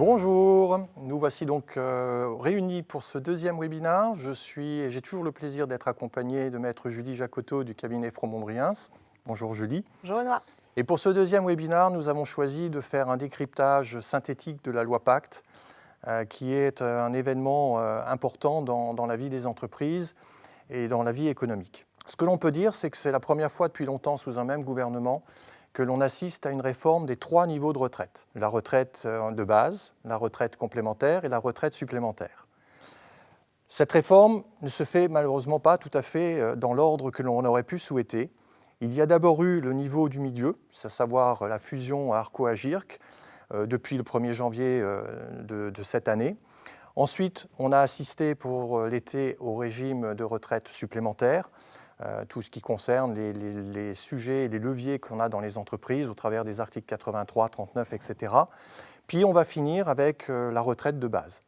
Bonjour, nous voici donc réunis pour ce deuxième webinaire. J'ai toujours le plaisir d'être accompagné de maître Julie Jacotot du cabinet Fromont-Briens. Bonjour Julie. Bonjour Benoît. Et pour ce deuxième webinaire, nous avons choisi de faire un décryptage synthétique de la loi Pacte, qui est un événement important dans la vie des entreprises et dans la vie économique. Ce que l'on peut dire, c'est que c'est la première fois depuis longtemps sous un même gouvernement que l'on assiste à une réforme des 3 niveaux de retraite. La retraite de base, la retraite complémentaire et la retraite supplémentaire. Cette réforme ne se fait malheureusement pas tout à fait dans l'ordre que l'on aurait pu souhaiter. Il y a d'abord eu le niveau du milieu, à savoir la fusion à Arco-Agirc depuis le 1er janvier de cette année. Ensuite, on a assisté pour l'été au régime de retraite supplémentaire, tout ce qui concerne les sujets et les leviers qu'on a dans les entreprises au travers des articles 83, 39, etc. Puis on va finir avec la retraite de base.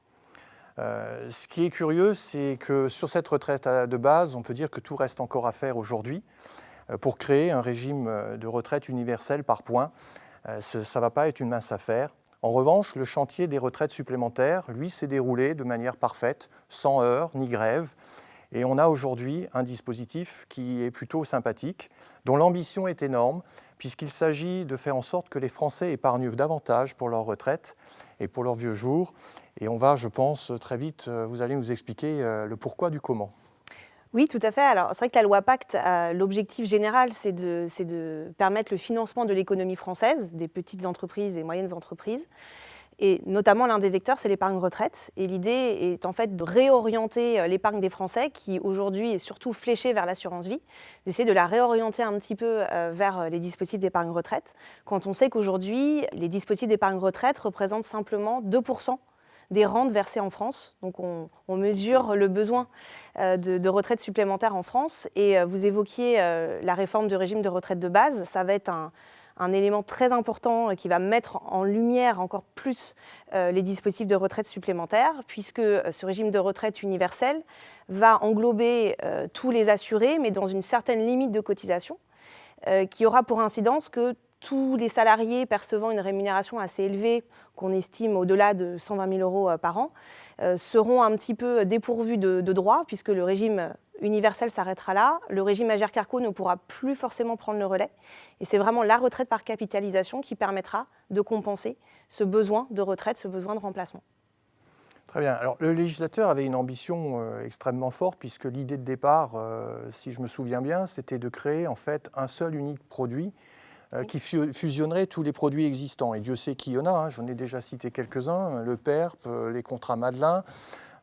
Ce qui est curieux, c'est que sur cette retraite de base, on peut dire que tout reste encore à faire aujourd'hui pour créer un régime de retraite universel par points. Ça ne va pas être une mince affaire. En revanche, le chantier des retraites supplémentaires, lui, s'est déroulé de manière parfaite, sans heurts ni grève. Et on a aujourd'hui un dispositif qui est plutôt sympathique, dont l'ambition est énorme, puisqu'il s'agit de faire en sorte que les Français épargnent davantage pour leur retraite et pour leurs vieux jours. Et on va, je pense, très vite, vous allez nous expliquer le pourquoi du comment. Oui, tout à fait. Alors, c'est vrai que la loi Pacte, l'objectif général, c'est de permettre le financement de l'économie française, des petites entreprises et moyennes entreprises. Et notamment, l'un des vecteurs, c'est l'épargne retraite. Et l'idée est en fait de réorienter l'épargne des Français, qui aujourd'hui est surtout fléchée vers l'assurance vie, d'essayer de la réorienter un petit peu vers les dispositifs d'épargne retraite, quand on sait qu'aujourd'hui, les dispositifs d'épargne retraite représentent simplement 2% des rentes versées en France. Donc on mesure le besoin de retraite supplémentaire en France. Et vous évoquiez la réforme du régime de retraite de base. Ça va être un élément très important qui va mettre en lumière encore plus les dispositifs de retraite supplémentaires, puisque ce régime de retraite universel va englober tous les assurés, mais dans une certaine limite de cotisation, qui aura pour incidence que tous les salariés percevant une rémunération assez élevée, qu'on estime au-delà de 120 000 euros par an, seront un petit peu dépourvus de droits, puisque le régime universel s'arrêtera là. Le régime Agirc-Arrco ne pourra plus forcément prendre le relais. Et c'est vraiment la retraite par capitalisation qui permettra de compenser ce besoin de retraite, ce besoin de remplacement. Très bien. Alors, le législateur avait une ambition extrêmement forte, puisque l'idée de départ, si je me souviens bien, c'était de créer en fait un seul unique produit qui fusionnerait tous les produits existants. Et Dieu sait qu'il y en a, hein. J'en ai déjà cité quelques-uns, le PERP, les contrats Madelin,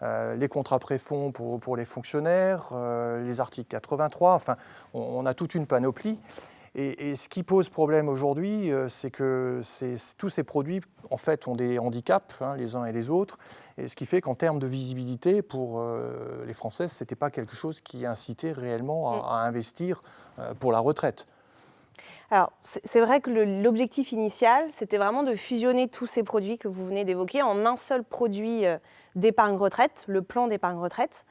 les contrats préfonds pour les fonctionnaires, les articles 83, enfin, on a toute une panoplie. Et ce qui pose problème aujourd'hui, c'est que tous ces produits, en fait, ont des handicaps, hein, les uns et les autres, et ce qui fait qu'en termes de visibilité, pour les Français, ce n'était pas quelque chose qui incitait réellement à investir pour la retraite. Alors, c'est vrai que l'objectif initial, c'était vraiment de fusionner tous ces produits que vous venez d'évoquer en un seul produit d'épargne retraite, le plan d'épargne retraite.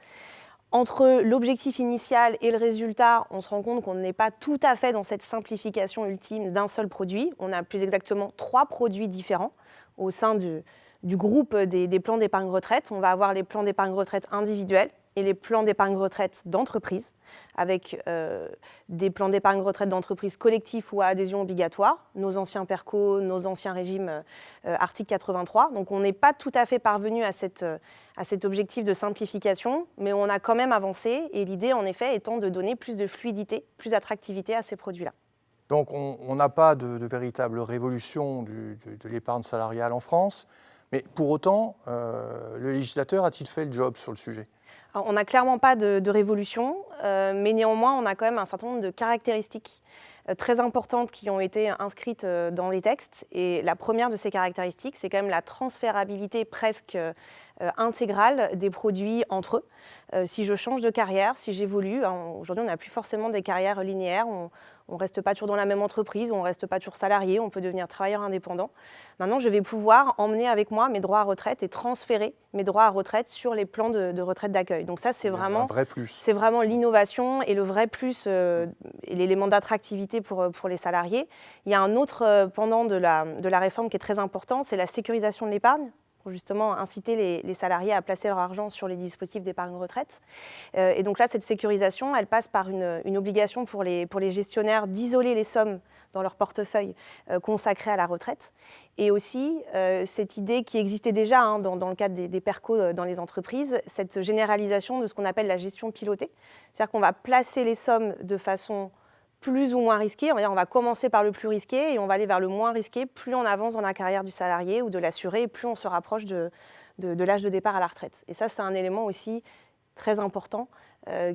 Entre l'objectif initial et le résultat, on se rend compte qu'on n'est pas tout à fait dans cette simplification ultime d'un seul produit. On a plus exactement 3 produits différents au sein du groupe des plans d'épargne retraite. On va avoir les plans d'épargne retraite individuels et les plans d'épargne retraite d'entreprise, avec des plans d'épargne retraite d'entreprise collectifs ou à adhésion obligatoire, nos anciens PERCO, nos anciens régimes article 83. Donc on n'est pas tout à fait parvenu à cet objectif de simplification, mais on a quand même avancé, et l'idée en effet étant de donner plus de fluidité, plus d'attractivité à ces produits-là. Donc on n'a pas de véritable révolution de l'épargne salariale en France, mais pour autant, le législateur a-t-il fait le job sur le sujet ? Alors, on n'a clairement pas de révolution, mais néanmoins, on a quand même un certain nombre de caractéristiques très importantes qui ont été inscrites dans les textes. Et la première de ces caractéristiques, c'est quand même la transférabilité presque intégrale des produits entre eux. Si je change de carrière, si j'évolue, aujourd'hui on n'a plus forcément des carrières linéaires, on ne reste pas toujours dans la même entreprise, on ne reste pas toujours salarié, on peut devenir travailleur indépendant. Maintenant, je vais pouvoir emmener avec moi mes droits à retraite et transférer mes droits à retraite sur les plans de retraite d'accueil. Donc ça, c'est vraiment un vrai plus. C'est vraiment l'innovation et le vrai plus, et l'élément d'attractivité pour les salariés. Il y a un autre pendant de la réforme qui est très important, c'est la sécurisation de l'épargne. pour justement inciter les salariés à placer leur argent sur les dispositifs d'épargne retraite. Et donc là, cette sécurisation, elle passe par une obligation pour les gestionnaires d'isoler les sommes dans leur portefeuille consacré à la retraite. Et aussi, cette idée qui existait déjà dans le cadre des PERCO dans les entreprises, cette généralisation de ce qu'on appelle la gestion pilotée. C'est-à-dire qu'on va placer les sommes de façon plus ou moins risquée. On va commencer par le plus risqué et on va aller vers le moins risqué plus on avance dans la carrière du salarié ou de l'assuré, plus on se rapproche de l'âge de départ à la retraite. Et ça, c'est un élément aussi très important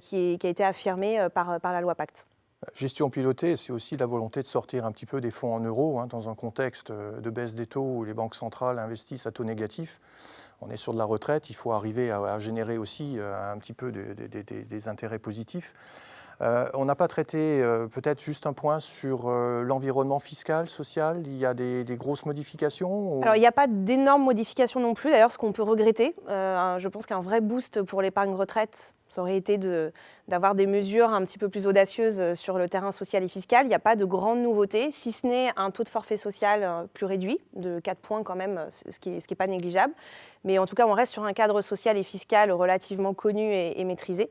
qui a été affirmé par la loi Pacte. Gestion pilotée, c'est aussi la volonté de sortir un petit peu des fonds en euros dans un contexte de baisse des taux où les banques centrales investissent à taux négatif. On est sur de la retraite, il faut arriver à générer aussi un petit peu des intérêts positifs. On n'a pas traité peut-être juste un point sur l'environnement fiscal, social. Il y a des grosses modifications Alors, il n'y a pas d'énormes modifications non plus. D'ailleurs, ce qu'on peut regretter, je pense qu'un vrai boost pour l'épargne retraite, ça aurait été d'avoir des mesures un petit peu plus audacieuses sur le terrain social et fiscal. Il n'y a pas de grandes nouveautés, si ce n'est un taux de forfait social plus réduit, de 4 points quand même, ce qui n'est pas négligeable. Mais en tout cas, on reste sur un cadre social et fiscal relativement connu et maîtrisé.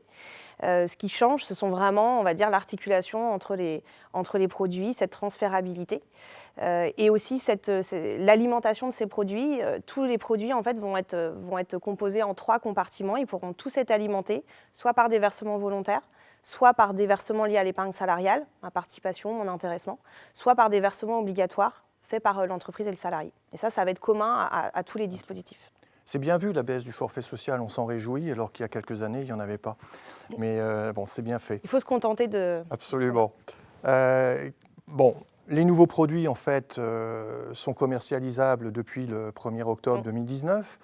Ce qui change, ce sont vraiment, on va dire, l'articulation entre les produits, cette transférabilité et aussi l'alimentation de ces produits. Tous les produits en fait, vont être composés en 3 compartiments. Ils pourront tous être alimentés, soit par des versements volontaires, soit par des versements liés à l'épargne salariale, ma participation, mon intéressement, soit par des versements obligatoires faits par l'entreprise et le salarié. Et ça va être commun à tous les dispositifs. C'est bien vu la baisse du forfait social, on s'en réjouit, alors qu'il y a quelques années, il n'y en avait pas. Mais bon, c'est bien fait. Il faut se contenter de... Absolument. Bon, les nouveaux produits, en fait, sont commercialisables depuis le 1er octobre 2019.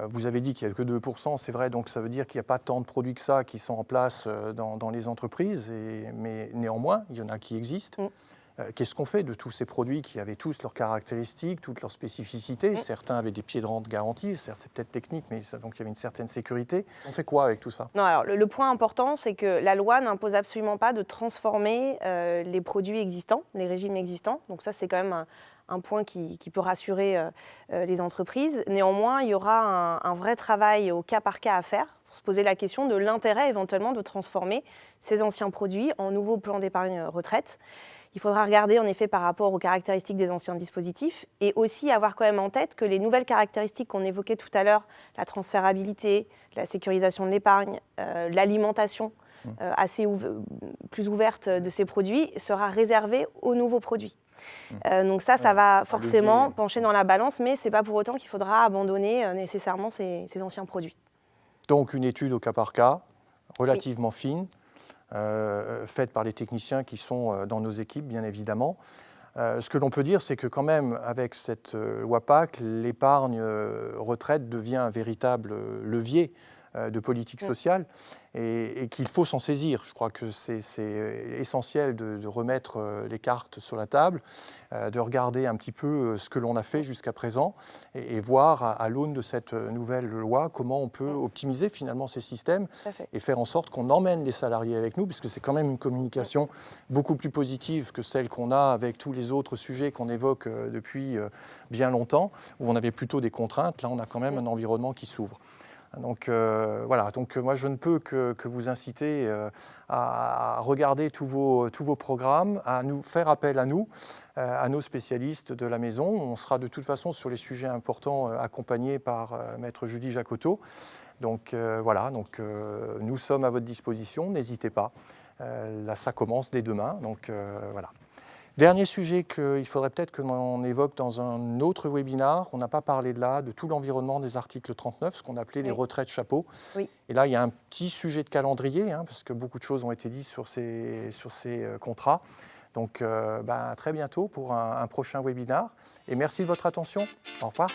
Vous avez dit qu'il n'y a que 2%, c'est vrai, donc ça veut dire qu'il n'y a pas tant de produits que ça qui sont en place dans les entreprises, mais néanmoins, il y en a qui existent. Qu'est-ce qu'on fait de tous ces produits qui avaient tous leurs caractéristiques, toutes leurs spécificités? Certains avaient des pieds de rente garantis, certes c'est peut-être technique, mais donc il y avait une certaine sécurité. On fait quoi avec tout ça? Non, alors le point important, c'est que la loi n'impose absolument pas de transformer les produits existants, les régimes existants. Donc ça, c'est quand même un point qui peut rassurer les entreprises. Néanmoins, il y aura un vrai travail au cas par cas à faire pour se poser la question de l'intérêt éventuellement de transformer ces anciens produits en nouveaux plans d'épargne retraite. Il faudra regarder en effet par rapport aux caractéristiques des anciens dispositifs et aussi avoir quand même en tête que les nouvelles caractéristiques qu'on évoquait tout à l'heure, la transférabilité, la sécurisation de l'épargne, l'alimentation plus ouverte de ces produits, sera réservée aux nouveaux produits. Donc ça va forcément pencher dans la balance, mais ce n'est pas pour autant qu'il faudra abandonner nécessairement ces anciens produits. Donc une étude au cas par cas, relativement fine, faite par les techniciens qui sont dans nos équipes, bien évidemment. Ce que l'on peut dire, c'est que quand même, avec cette loi Pacte, l'épargne retraite devient un véritable levier de politique sociale et qu'il faut s'en saisir. Je crois que c'est essentiel de remettre les cartes sur la table, de regarder un petit peu ce que l'on a fait jusqu'à présent et voir à l'aune de cette nouvelle loi comment on peut optimiser finalement ces systèmes et faire en sorte qu'on emmène les salariés avec nous, puisque c'est quand même une communication beaucoup plus positive que celle qu'on a avec tous les autres sujets qu'on évoque depuis bien longtemps, où on avait plutôt des contraintes. Là, on a quand même un environnement qui s'ouvre. Donc voilà, donc moi je ne peux que vous inciter à regarder tous vos programmes, à nous faire appel à nous, à nos spécialistes de la maison. On sera de toute façon sur les sujets importants accompagnés par Maître Judy Jacotot. Donc voilà, donc, nous sommes à votre disposition, n'hésitez pas. Là ça commence dès demain, donc voilà. Dernier sujet qu'il faudrait peut-être que l'on évoque dans un autre webinaire, on n'a pas parlé de tout l'environnement des articles 39, ce qu'on appelait les retraites chapeaux. Oui. Et là, il y a un petit sujet de calendrier, parce que beaucoup de choses ont été dites sur ces contrats. Donc, à très bientôt pour un prochain webinaire. Et merci de votre attention. Au revoir.